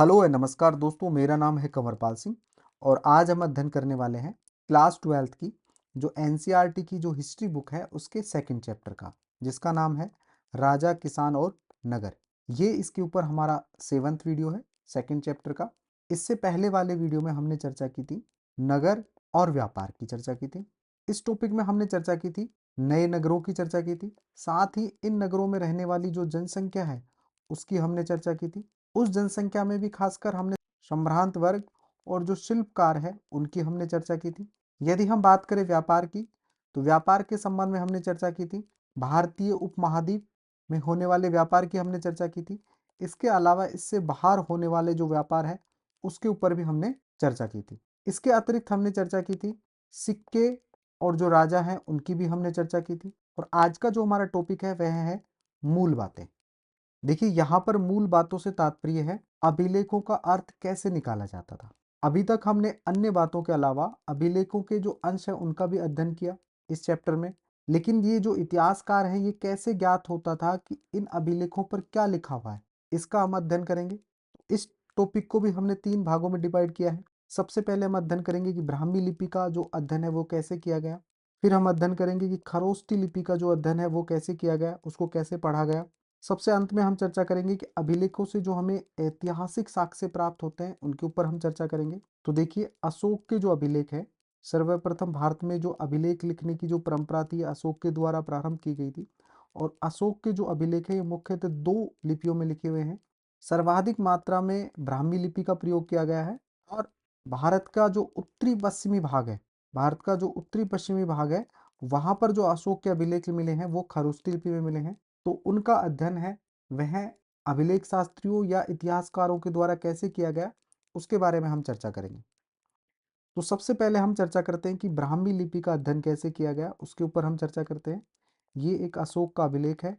Hello नमस्कार दोस्तों, मेरा नाम है कंवरपाल सिंह और आज हम अध्ययन करने वाले हैं क्लास 12th की जो एनसीईआरटी की जो हिस्ट्री बुक है उसके सेकंड चैप्टर का, जिसका नाम है राजा, किसान और नगर। ये इसके ऊपर हमारा 7th वीडियो है सेकंड चैप्टर का। इससे पहले वाले वीडियो में हमने चर्चा की थी नगर और व्यापार की चर्चा की थी। इस टॉपिक में हमने चर्चा की थी नए नगरों की चर्चा की थी, साथ ही इन नगरों में रहने वाली जो जनसंख्या है उसकी हमने चर्चा की थी। उस जनसंख्या में भी खासकर हमने संभ्रांत वर्ग और जो शिल्पकार है उनकी हमने चर्चा की थी। यदि हम बात करें व्यापार की, तो व्यापार के संबंध में हमने चर्चा की थी भारतीय उपमहाद्वीप में होने वाले व्यापार की हमने चर्चा की थी। इसके अलावा इससे बाहर होने वाले जो व्यापार है उसके ऊपर भी हमने चर्चा की थी। इसके अतिरिक्त हमने चर्चा की थी सिक्के और जो राजा हैं उनकी भी हमने चर्चा की थी। और आज का जो हमारा टॉपिक है वह है मूल बातें। देखिए, यहाँ पर मूल बातों से तात्पर्य है अभिलेखों का अर्थ कैसे निकाला जाता था। अभी तक हमने अन्य बातों के अलावा अभिलेखों के जो अंश है उनका भी अध्ययन किया इस चैप्टर में। लेकिन ये जो इतिहासकार है ये कैसे ज्ञात होता था कि इन अभिलेखों पर क्या लिखा हुआ है, इसका हम अध्ययन करेंगे। इस टॉपिक को भी हमने 3 भागों में डिवाइड किया है। सबसे पहले हम अध्ययन करेंगे कि ब्राह्मी लिपि का जो अध्ययन है वो कैसे किया गया। फिर हम अध्ययन करेंगे कि खरोष्ठी लिपि का जो अध्ययन है वो कैसे किया गया, उसको कैसे पढ़ा गया। सबसे अंत में हम चर्चा करेंगे कि अभिलेखों से जो हमें ऐतिहासिक साक्ष्य प्राप्त होते हैं उनके ऊपर हम चर्चा करेंगे। तो देखिए, अशोक के जो अभिलेख है, सर्वप्रथम भारत में जो अभिलेख लिखने की जो परंपरा थी अशोक के द्वारा प्रारंभ की गई थी। और अशोक के जो अभिलेख है ये मुख्यतः 2 लिपियों में लिखे हुए हैं। सर्वाधिक मात्रा में ब्राह्मी लिपि का प्रयोग किया गया है। और भारत का जो उत्तरी पश्चिमी भाग है, भारत का जो उत्तरी पश्चिमी भाग है, वहां पर जो अशोक के अभिलेख मिले हैं वो खरोष्ठी लिपि में मिले हैं। तो उनका अध्ययन है वह अभिलेख शास्त्रियों या इतिहासकारों के द्वारा कैसे किया गया, उसके बारे में हम चर्चा करेंगे। तो सबसे पहले हम चर्चा करते हैं कि ब्राह्मी लिपि का अध्ययन कैसे किया गया, उसके ऊपर हम चर्चा करते हैं। ये एक अशोक का अभिलेख है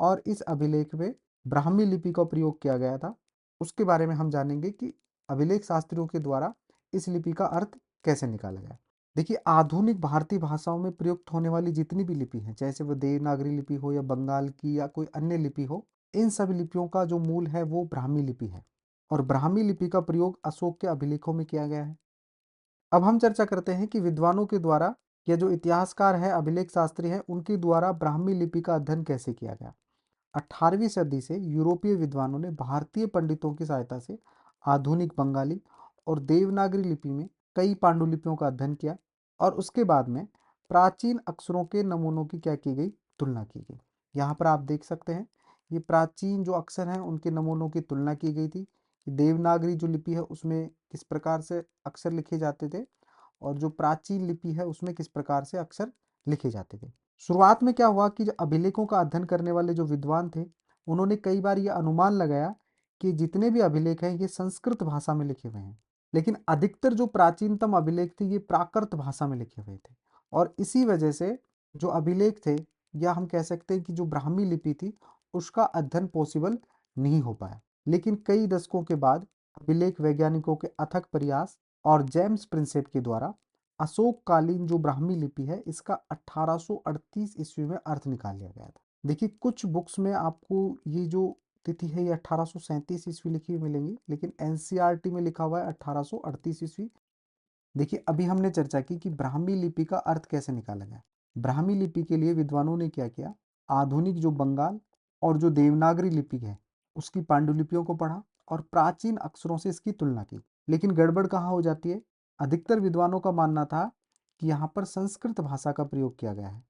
और इस अभिलेख में ब्राह्मी लिपि का प्रयोग किया गया था। उसके बारे में हम जानेंगे कि अभिलेख शास्त्रियों के द्वारा इस लिपि का अर्थ कैसे निकाला गया। देखिए, आधुनिक भारतीय भाषाओं में प्रयुक्त होने वाली जितनी भी लिपि हैं, चाहे वो देवनागरी लिपि हो या बंगाल की या कोई अन्य लिपि हो, इन सभी लिपियों का जो मूल है वो ब्राह्मी लिपि है। और ब्राह्मी लिपि का प्रयोग अशोक के अभिलेखों में किया गया है। अब हम चर्चा करते हैं कि विद्वानों के द्वारा या जो इतिहासकार है, अभिलेख शास्त्री है, उनके द्वारा ब्राह्मी लिपि का अध्ययन कैसे किया गया। 18वीं सदी से यूरोपीय विद्वानों ने भारतीय पंडितों की सहायता से आधुनिक बंगाली और देवनागरी लिपि में कई पांडुलिपियों का अध्ययन किया। और उसके बाद में प्राचीन अक्षरों के नमूनों की क्या की गई, तुलना की गई। यहाँ पर आप देख सकते हैं ये प्राचीन जो अक्षर हैं उनके नमूनों की तुलना की गई थी कि देवनागरी जो लिपि है उसमें किस प्रकार से अक्षर लिखे जाते थे और जो प्राचीन लिपि है उसमें किस प्रकार से अक्षर लिखे जाते थे। शुरुआत में क्या हुआ कि जो अभिलेखों का अध्ययन करने वाले जो विद्वान थे उन्होंने कई बार ये अनुमान लगाया कि जितने भी अभिलेख हैं ये संस्कृत भाषा में लिखे हुए हैं। लेकिन अधिकतर जो प्राचीनतम अभिलेख थे ये प्राकृत भाषा में लिखे हुए थे। और इसी वजह से जो अभिलेख थे, या हम कह सकते हैं कि जो ब्राह्मी लिपि थी, उसका अध्ययन पॉसिबल नहीं हो पाया। लेकिन कई दशकों के बाद अभिलेख वैज्ञानिकों के अथक प्रयास और जेम्स प्रिंसेप के द्वारा अशोक कालीन जो ब्राह्मी लिपि है इसका 1838 ईस्वी में अर्थ निकाल लिया गया था। देखिए, कुछ बुक्स में आपको ये जो तिथि है ये 1837 ईस्वी लिखी हुई मिलेंगी, लेकिन एनसीईआरटी में लिखा हुआ है 1838 ईस्वी। देखिए, अभी हमने चर्चा की कि ब्राह्मी लिपि का अर्थ कैसे निकाला गया। ब्राह्मी लिपि के लिए विद्वानों ने क्या किया, आधुनिक जो बंगाल और जो देवनागरी लिपि है उसकी पांडुलिपियों को पढ़ा और प्राचीन अक्षरों से इसकी तुलना की। लेकिन गड़बड़ कहाँ हो जाती है, अधिकतर विद्वानों का मानना था कि यहाँ पर संस्कृत भाषा का प्रयोग किया गया है।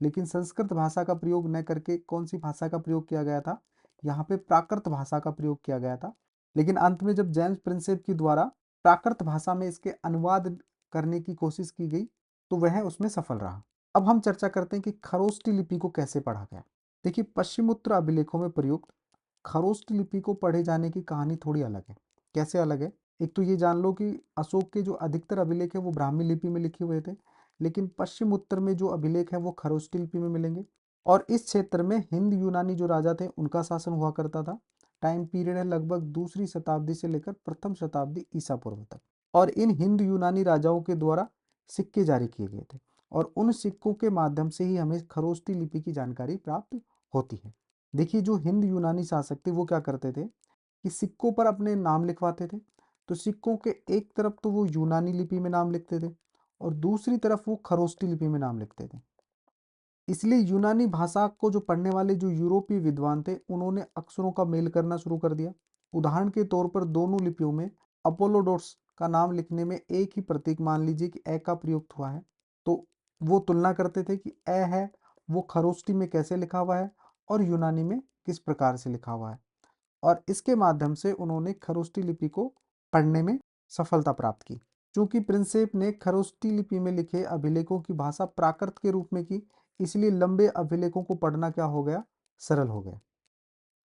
लेकिन संस्कृत भाषा का प्रयोग न करके कौन सी भाषा का प्रयोग किया गया था, यहाँ पे प्राकृत भाषा का प्रयोग किया गया था। लेकिन अंत में जब जेम्स प्रिंसेप के द्वारा प्राकृत भाषा में इसके अनुवाद करने की कोशिश की गई तो वह उसमें सफल रहा। अब हम चर्चा करते हैं कि खरोष्ठी लिपि को कैसे पढ़ा गया। देखिए, पश्चिमोत्तर अभिलेखों में प्रयुक्त खरोष्ठी लिपि को पढ़े जाने की कहानी थोड़ी अलग है। कैसे अलग है, एक तो ये जान लो कि अशोक के जो अधिकतर अभिलेख है वो ब्राह्मी लिपि में लिखे हुए थे, लेकिन पश्चिम उत्तर में जो अभिलेख है वो खरोष्ठी लिपि में मिलेंगे। और इस क्षेत्र में हिंद यूनानी जो राजा थे उनका शासन हुआ करता था। टाइम पीरियड है लगभग दूसरी शताब्दी से लेकर प्रथम शताब्दी ईसा पूर्व तक। और इन हिंद यूनानी राजाओं के द्वारा सिक्के जारी किए गए थे और उन सिक्कों के माध्यम से ही हमें खरोष्ठी लिपि की जानकारी प्राप्त होती है। देखिए, जो हिंद यूनानी शासक थे वो क्या करते थे कि सिक्कों पर अपने नाम लिखवाते थे। तो सिक्कों के एक तरफ तो वो यूनानी लिपि में नाम लिखते थे और दूसरी तरफ वो खरोष्टी लिपि में नाम लिखते थे। इसलिए यूनानी भाषा को जो पढ़ने वाले जो यूरोपीय विद्वान थे, उन्होंने अक्षरों का मेल करना शुरू कर दिया। उदाहरण के तौर पर दोनों लिपियों में अपोलोडोर्स का नाम लिखने में एक ही प्रतीक, मान लीजिए कि ए का प्रयुक्त हुआ है, तो वो तुलना करते थे कि ए है वो खरोष्टी में कैसे लिखा हुआ है और यूनानी में किस प्रकार से लिखा हुआ है। और इसके माध्यम से उन्होंने खरोष्टी लिपि को पढ़ने में सफलता प्राप्त की। चूंकि प्रिंसेप ने खरोष्टी लिपि में लिखे अभिलेखों की भाषा प्राकृत के रूप में की, इसलिए लंबे अभिलेखों को पढ़ना क्या हो गया, सरल हो गया।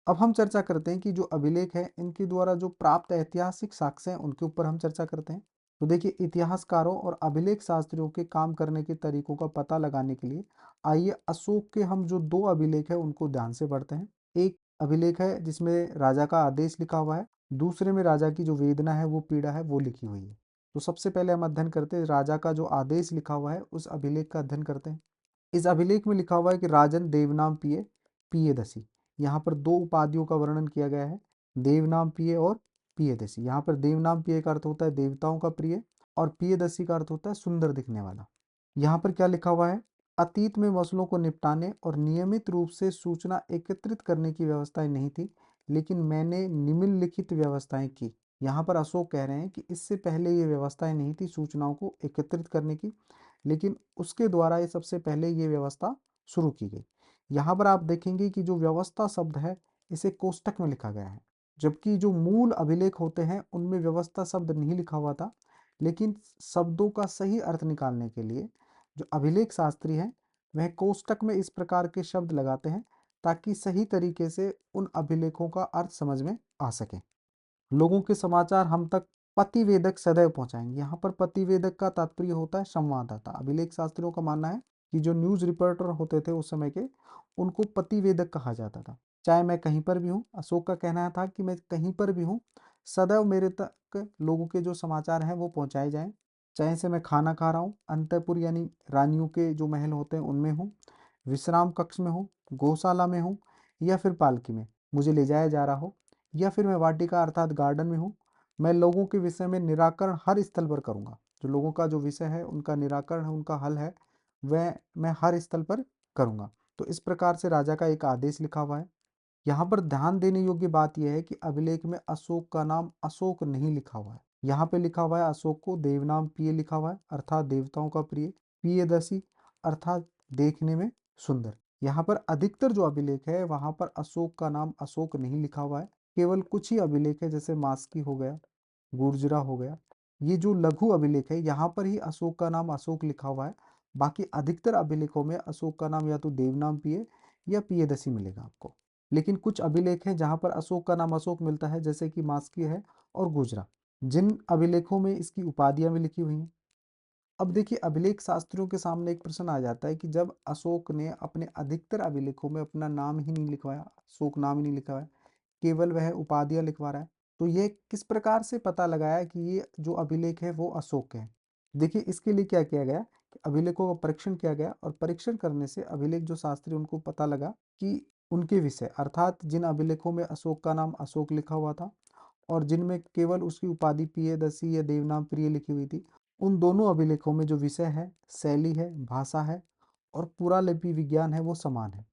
अब हम चर्चा करते हैं कि जो अभिलेख है इनके द्वारा जो प्राप्त ऐतिहासिक साक्ष्य हैं उनके ऊपर हम चर्चा करते हैं। तो देखिए, इतिहासकारों और अभिलेख शास्त्रियों के काम करने के तरीकों का पता लगाने के लिए आइए अशोक के हम जो दो अभिलेख है उनको ध्यान से पढ़ते हैं। एक अभिलेख है जिसमें राजा का आदेश लिखा हुआ है, दूसरे में राजा की जो वेदना है वो पीड़ा है वो लिखी हुई है। तो सबसे पहले हम अध्ययन करते हैं राजा का जो आदेश लिखा हुआ है उस अभिलेख का अध्ययन करते हैं। इस अभिलेख में लिखा हुआ है कि राजन देवनाम पिए पियदसी। यहाँ पर दो उपाधियों का वर्णन किया गया है, देवनाम पिए और पियदसी। यहाँ पर देवनाम पिए का अर्थ होता है देवताओं का प्रिय और पियदसी का अर्थ होता है सुंदर दिखने वाला। यहाँ पर क्या लिखा हुआ है, अतीत में मसलों को निपटाने और नियमित रूप से सूचना एकत्रित करने की व्यवस्थाएं नहीं थी, लेकिन मैंने निम्नलिखित व्यवस्थाएं की। यहाँ पर अशोक कह रहे हैं कि इससे पहले ये व्यवस्थाएं नहीं थी सूचनाओं को एकत्रित करने की, लेकिन उसके द्वारा ये सबसे पहले ये व्यवस्था शुरू की गई। यहाँ पर आप देखेंगे कि जो व्यवस्था शब्द है इसे कोष्टक में लिखा गया है, जबकि जो मूल अभिलेख होते हैं उनमें व्यवस्था शब्द नहीं लिखा हुआ था। लेकिन शब्दों का सही अर्थ निकालने के लिए जो अभिलेख शास्त्री हैं वह कोष्टक में इस प्रकार के शब्द लगाते हैं ताकि सही तरीके से उन अभिलेखों का अर्थ समझ में आ सके। लोगों के समाचार हम तक पतिवेदक सदैव पहुंचाएंगे। यहाँ पर पतिवेदक का तात्पर्य होता है संवाददाता। अभिलेख शास्त्रियों का मानना है कि जो न्यूज रिपोर्टर होते थे उस समय के, उनको पतिवेदक कहा जाता था। चाहे मैं कहीं पर भी हूँ, अशोक का कहना था कि मैं कहीं पर भी हूँ, सदैव मेरे तक लोगों के जो समाचार हैं वो पहुंचाए जाएं। चाहे से मैं खाना खा रहा हूँ, अंतःपुर यानी रानियों के जो महल होते हैं उनमें हूँ, विश्राम कक्ष में हूँ, गौशाला में हूँ, या फिर पालकी में मुझे ले जाया जा रहा हो, या फिर मैं वाटिका अर्थात गार्डन में हूँ, मैं लोगों के विषय में निराकरण हर स्थल पर करूँगा। जो लोगों का जो विषय है, उनका निराकरण है, उनका हल है, वह मैं हर स्थल पर करूँगा। तो इस प्रकार से राजा का एक आदेश लिखा हुआ है। यहाँ पर ध्यान देने योग्य बात यह है कि अभिलेख में अशोक का नाम अशोक नहीं लिखा हुआ है। यहाँ पे लिखा हुआ है अशोक को देवनाम पिय लिखा हुआ है, अर्थात देवताओं का प्रिय, पियदसी अर्थात देखने में सुंदर। यहाँ पर अधिकतर जो अभिलेख है वहां पर अशोक का नाम अशोक नहीं लिखा हुआ है। केवल कुछ ही अभिलेख है, जैसे मास्की हो गया, गुर्जरा हो गया, ये जो लघु अभिलेख है यहाँ पर ही अशोक का नाम अशोक लिखा हुआ है। बाकी अधिकतर अभिलेखों में अशोक का नाम या तो देवनाम पिय या पियदसी मिलेगा आपको। लेकिन कुछ अभिलेख हैं जहां पर अशोक का नाम अशोक मिलता है, जैसे कि मास्की है और गुजरा, जिन अभिलेखों में इसकी उपाधियां भी लिखी हुई हैं। अब देखिए, अभिलेख शास्त्रियों के सामने एक प्रश्न आ जाता है कि जब अशोक ने अपने अधिकतर अभिलेखों में अपना नाम ही नहीं लिखवाया, अशोक नाम ही नहीं लिखा है, केवल वह उपाधियां लिखवा रहा है, तो ये किस प्रकार से पता लगाया कि ये जो अभिलेख है वो अशोक के हैं। देखिए, इसके लिए क्या किया गया कि अभिलेखों का परीक्षण किया गया और परीक्षण करने से अभिलेख जो शास्त्री उनको पता लगा कि उनके विषय अर्थात जिन अभिलेखों में अशोक का नाम अशोक लिखा हुआ था और जिनमें केवल उसकी उपाधि पियदसी या देवनाम प्रिय लिखी हुई थी, उन दोनों अभिलेखों में जो विषय है, शैली है, भाषा है और पुरालिपि विज्ञान है वो समान है।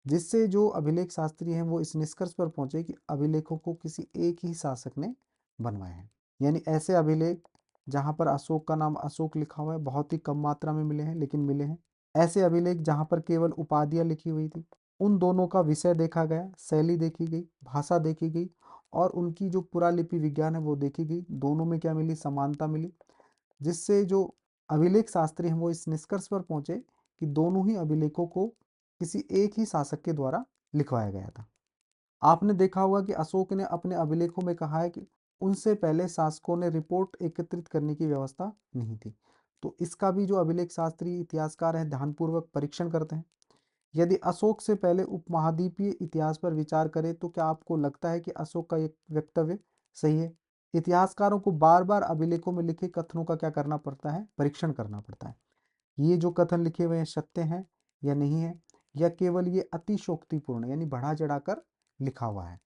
जिससे जो अभिलेख शास्त्री हैं वो इस निष्कर्ष पर पहुंचे कि अभिलेखों को किसी एक ही शासक ने बनवाए हैं। यानी ऐसे अभिलेख जहां पर अशोक का नाम अशोक लिखा हुआ है बहुत ही कम मात्रा में मिले हैं, लेकिन मिले हैं। ऐसे अभिलेख जहां पर केवल उपाधियां लिखी हुई थी, उन दोनों का विषय देखा गया, शैली देखी गई, भाषा देखी गई और उनकी जो पुरालिपि विज्ञान है वो देखी गई। दोनों में क्या मिली, समानता मिली, जिससे जो अभिलेख शास्त्री हैं वो इस निष्कर्ष पर पहुंचे कि दोनों ही अभिलेखों को किसी एक ही शासक के द्वारा लिखवाया गया था। आपने देखा होगा कि अशोक ने अपने अभिलेखों में कहा है कि उनसे पहले शासकों ने रिपोर्ट एकत्रित करने की व्यवस्था नहीं थी। तो इसका भी जो अभिलेख शास्त्री इतिहासकार हैं ध्यानपूर्वक परीक्षण करते हैं। यदि अशोक से पहले उपमहाद्वीपीय इतिहास पर विचार करें तो क्या आपको लगता है कि अशोक का एक वक्तव्य सही है? इतिहासकारों को बार बार अभिलेखों में लिखे कथनों का क्या करना पड़ता है, परीक्षण करना पड़ता है। ये जो कथन लिखे हुए हैं सत्य हैं या नहीं है, या केवल ये अतिशोक्तिपूर्ण यानी बढ़ा चढ़ाकर लिखा हुआ है।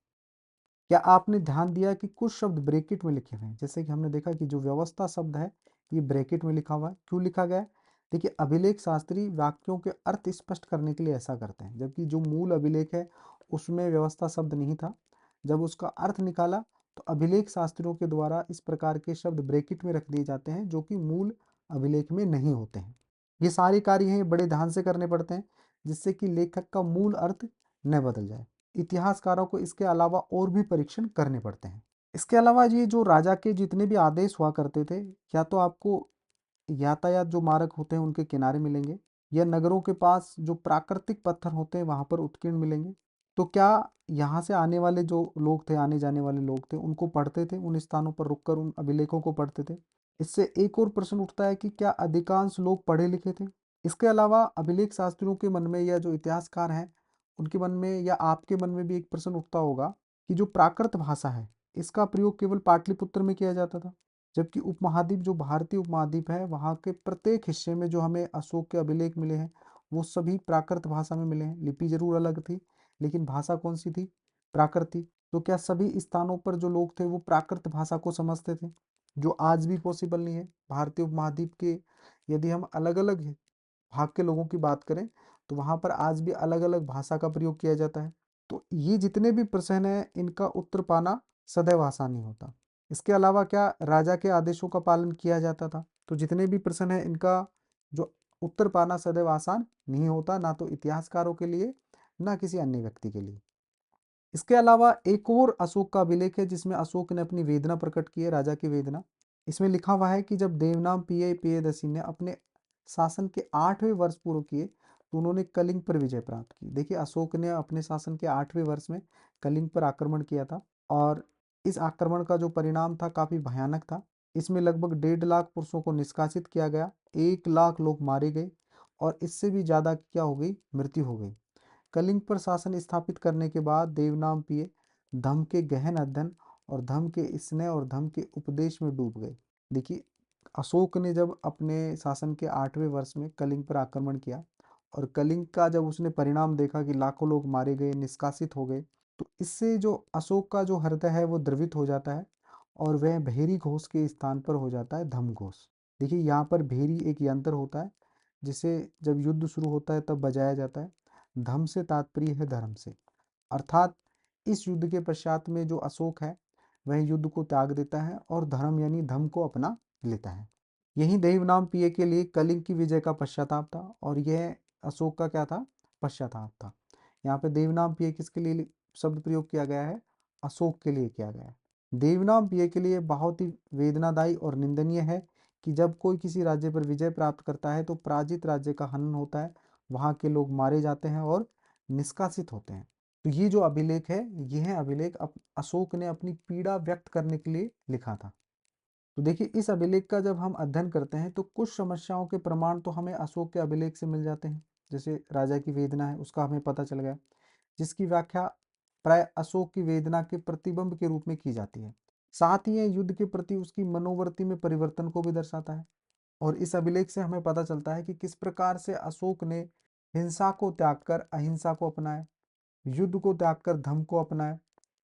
क्या आपने ध्यान दिया कि कुछ शब्द ब्रैकेट में लिखे हुए हैं? जैसे कि हमने देखा कि जो व्यवस्था शब्द है ये ब्रैकेट में लिखा हुआ है। क्यों लिखा गया है? देखिए, अभिलेख शास्त्री वाक्यों के अर्थ स्पष्ट करने के लिए ऐसा करते हैं, जबकि जो मूल अभिलेख है उसमें व्यवस्था शब्द नहीं था। जब उसका अर्थ निकाला तो अभिलेख शास्त्रियों के द्वारा इस प्रकार के शब्द ब्रैकेट में रख दिए जाते हैं जो कि मूल अभिलेख में नहीं होते हैं। ये सारे कार्य हैं, ये बड़े ध्यान से करने पड़ते हैं जिससे कि लेखक का मूल अर्थ न बदल जाए। इतिहासकारों को इसके अलावा और भी परीक्षण करने पड़ते हैं। इसके अलावा ये जो राजा के जितने भी आदेश हुआ करते थे, या तो आपको यातायात जो मार्ग होते हैं उनके किनारे मिलेंगे, या नगरों के पास जो प्राकृतिक पत्थर होते हैं वहां पर उत्कीर्ण मिलेंगे। तो क्या यहाँ से आने वाले जो लोग थे, आने जाने वाले लोग थे, उनको पढ़ते थे, उन स्थानों पर रुककर उन अभिलेखों को पढ़ते थे? इससे एक और प्रश्न उठता है कि क्या अधिकांश लोग पढ़े लिखे थे? इसके अलावा अभिलेख शास्त्रियों के मन में, या जो इतिहासकार हैं उनके मन में, या आपके मन में भी एक प्रश्न उठता होगा कि जो प्राकृत भाषा है इसका प्रयोग केवल पाटलिपुत्र में किया जाता था, जबकि उपमहाद्वीप, जो भारतीय उपमहाद्वीप है, वहाँ के प्रत्येक हिस्से में जो हमें अशोक के अभिलेख मिले हैं वो सभी प्राकृत भाषा में मिले हैं। लिपि जरूर अलग थी लेकिन भाषा कौन सी थी? प्राकृत थी। तो क्या सभी स्थानों पर जो लोग थे वो प्राकृत भाषा को समझते थे? जो आज भी पॉसिबल नहीं है। भारतीय उपमहाद्वीप के यदि हम अलग अलग भाग के लोगों की बात करें तो वहाँ पर आज भी अलग अलग भाषा का प्रयोग किया जाता है। तो ये जितने भी प्रश्न हैं इनका उत्तर पाना सदैव आसान नहीं होता। इसके अलावा क्या राजा के आदेशों का पालन किया जाता था? तो जितने भी प्रश्न हैं इनका जो उत्तर पाना सदैव आसान नहीं होता, ना तो इतिहासकारों के लिए ना किसी अन्य व्यक्ति के लिए। इसके अलावा एक और अशोक का अभिलेख है जिसमें अशोक ने अपनी वेदना प्रकट की है, राजा की वेदना। इसमें लिखा हुआ है कि जब देवनाम पिय प्रियदर्शी ने अपने शासन के 8वें वर्ष पूरे किए तो उन्होंने कलिंग पर विजय प्राप्त की। देखिए, अशोक ने अपने शासन के 8वें वर्ष में कलिंग पर आक्रमण किया था, और इस आक्रमण का जो परिणाम था काफी भयानक था। इसमें लगभग 1.5 लाख पुरुषों को निष्कासित किया गया, 1 लाख लोग मारे गए, और इससे भी ज्यादा क्या हो गई, मृत्यु हो गई। कलिंग पर शासन स्थापित करने के बाद देवनाम पिय धम्म के गहन अध्ययन और धम्म के स्नेह और धम्म के उपदेश में डूब गए। देखिए, अशोक ने जब अपने शासन के 8वें वर्ष में कलिंग पर आक्रमण किया और कलिंग का जब उसने परिणाम देखा कि लाखों लोग मारे गए, निष्कासित हो गए, तो इससे जो अशोक का जो हृदय है वो द्रवित हो जाता है और वह भेरी घोष के स्थान पर हो जाता है धम्म घोष। देखिए, यहाँ पर भेरी एक यंत्र होता है जिसे जब युद्ध शुरू होता है तब बजाया जाता है। धम्म से तात्पर्य है धर्म से, अर्थात इस युद्ध के पश्चात में जो अशोक है वह युद्ध को त्याग देता है और धर्म यानी धम्म को अपना लेता है। यही देवनाम पिय के लिए कलिंग की विजय का पश्चाताप था, और यह अशोक का क्या था, पश्चाताप था। यहाँ पे देवनाम पिय किसके लिए शब्द प्रयोग किया गया है? अशोक के लिए किया गया है। देवनाम पिय के लिए बहुत ही वेदनादायी और निंदनीय है कि जब कोई किसी राज्य पर विजय प्राप्त करता है तो पराजित राज्य का हनन होता है, वहां के लोग मारे जाते हैं और निष्कासित होते हैं। तो ये जो अभिलेख है, यह अभिलेख अशोक ने अपनी पीड़ा व्यक्त करने के लिए लिखा था। तो देखिए, इस अभिलेख का जब हम अध्ययन करते हैं तो कुछ समस्याओं के प्रमाण तो हमें अशोक के अभिलेख से मिल जाते हैं। जैसे राजा की वेदना है उसका हमें पता चल गया, जिसकी व्याख्या प्राय अशोक की वेदना के प्रतिबिंब के रूप में की जाती है। साथ ही यह युद्ध के प्रति उसकी मनोवृत्ति में परिवर्तन को भी दर्शाता है। और इस अभिलेख से हमें पता चलता है कि किस प्रकार से अशोक ने हिंसा को त्याग कर अहिंसा को अपनाया, युद्ध को त्याग कर धर्म को अपनाया,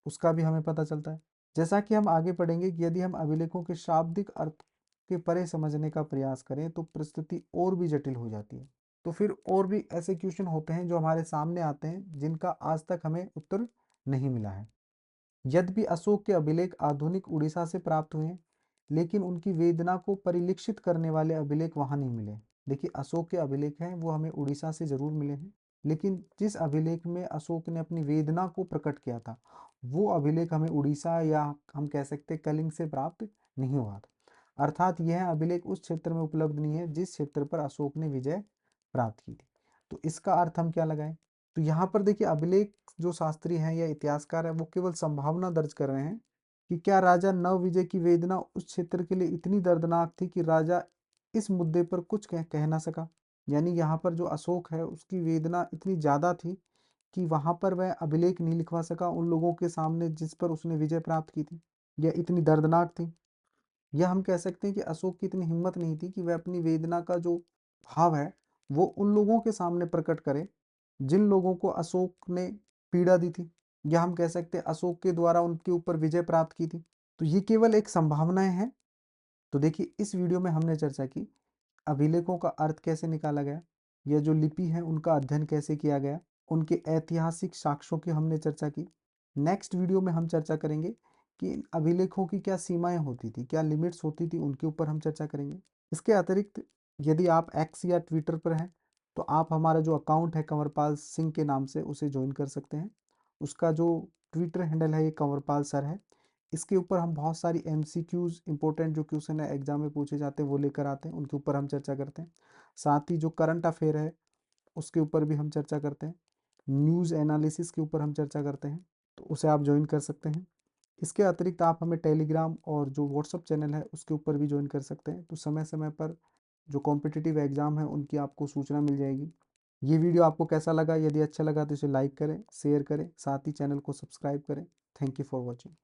उसका भी हमें पता चलता है। जैसा कि हम आगे पढ़ेंगे कि यदि हम अभिलेखों के शाब्दिक अर्थ के परे समझने का प्रयास करें तो परिस्थिति और भी जटिल हो जाती है। तो फिर और भी ऐसे क्वेश्चन होते हैं जो हमारे सामने आते हैं जिनका आज तक हमें उत्तर नहीं मिला है। यद्यपि अशोक के अभिलेख आधुनिक उड़ीसा से प्राप्त हुए हैं, लेकिन उनकी वेदना को परिलक्षित करने वाले अभिलेख वहां नहीं मिले। देखिए, अशोक के अभिलेख हैं वो हमें उड़ीसा से जरूर मिले हैं, लेकिन जिस अभिलेख में अशोक ने अपनी वेदना को प्रकट किया था वो अभिलेख हमें उड़ीसा, या हम कह सकते कलिंग से प्राप्त नहीं हुआ था। अर्थात यह अभिलेख उस क्षेत्र में उपलब्ध नहीं है जिस क्षेत्र पर अशोक ने विजय प्राप्त की थी। तो इसका अर्थ हम क्या लगाएं? तो यहाँ पर देखिए, अभिलेख जो शास्त्री हैं या इतिहासकार हैं वो केवल संभावना दर्ज कर रहे हैं कि क्या राजा नव विजय की वेदना उस क्षेत्र के लिए इतनी दर्दनाक थी कि राजा इस मुद्दे पर कुछ कह ना सका। यानी यहाँ पर जो अशोक है उसकी वेदना इतनी ज्यादा थी कि वहां पर वह अभिलेख नहीं लिखवा सका उन लोगों के सामने जिस पर उसने विजय प्राप्त की थी, यह इतनी दर्दनाक थी। या हम कह सकते हैं कि अशोक की इतनी हिम्मत नहीं थी कि वह अपनी वेदना का जो भाव है वो उन लोगों के सामने प्रकट करे जिन लोगों को अशोक ने पीड़ा दी थी। या हम कह सकते हैं अशोक के द्वारा उनके ऊपर विजय प्राप्त की थी। तो ये केवल एक संभावनाएं हैं। तो देखिए, इस वीडियो में हमने चर्चा की अभिलेखों का अर्थ कैसे निकाला गया, या जो लिपि है उनका अध्ययन कैसे किया गया, उनके ऐतिहासिक साक्ष्यों की हमने चर्चा की। नेक्स्ट वीडियो में हम चर्चा करेंगे कि इन अभिलेखों की क्या सीमाएं होती थी, क्या लिमिट्स होती थी, उनके ऊपर हम चर्चा करेंगे। इसके अतिरिक्त यदि आप एक्स या ट्विटर पर हैं तो आप हमारा जो अकाउंट है कंवरपाल सिंह के नाम से उसे ज्वाइन कर सकते हैं। उसका जो ट्विटर हैंडल है ये कंवरपाल सर है। इसके ऊपर हम बहुत सारी MCQs इंपॉर्टेंट जो क्वेश्चन है एग्जाम में पूछे जाते हैं वो लेकर आते हैं, उनके ऊपर हम चर्चा करते हैं। साथ ही जो करंट अफेयर है उसके ऊपर भी हम चर्चा करते हैं। न्यूज़ एनालिसिस के ऊपर हम चर्चा करते हैं, तो उसे आप ज्वाइन कर सकते हैं। इसके अतिरिक्त आप हमें टेलीग्राम और जो व्हाट्सअप चैनल है उसके ऊपर भी ज्वाइन कर सकते हैं, तो समय समय पर जो कॉम्पिटिटिव एग्ज़ाम है उनकी आपको सूचना मिल जाएगी। ये वीडियो आपको कैसा लगा? यदि अच्छा लगा तो इसे लाइक करें, शेयर करें, साथ ही चैनल को सब्सक्राइब करें। Thank you for watching.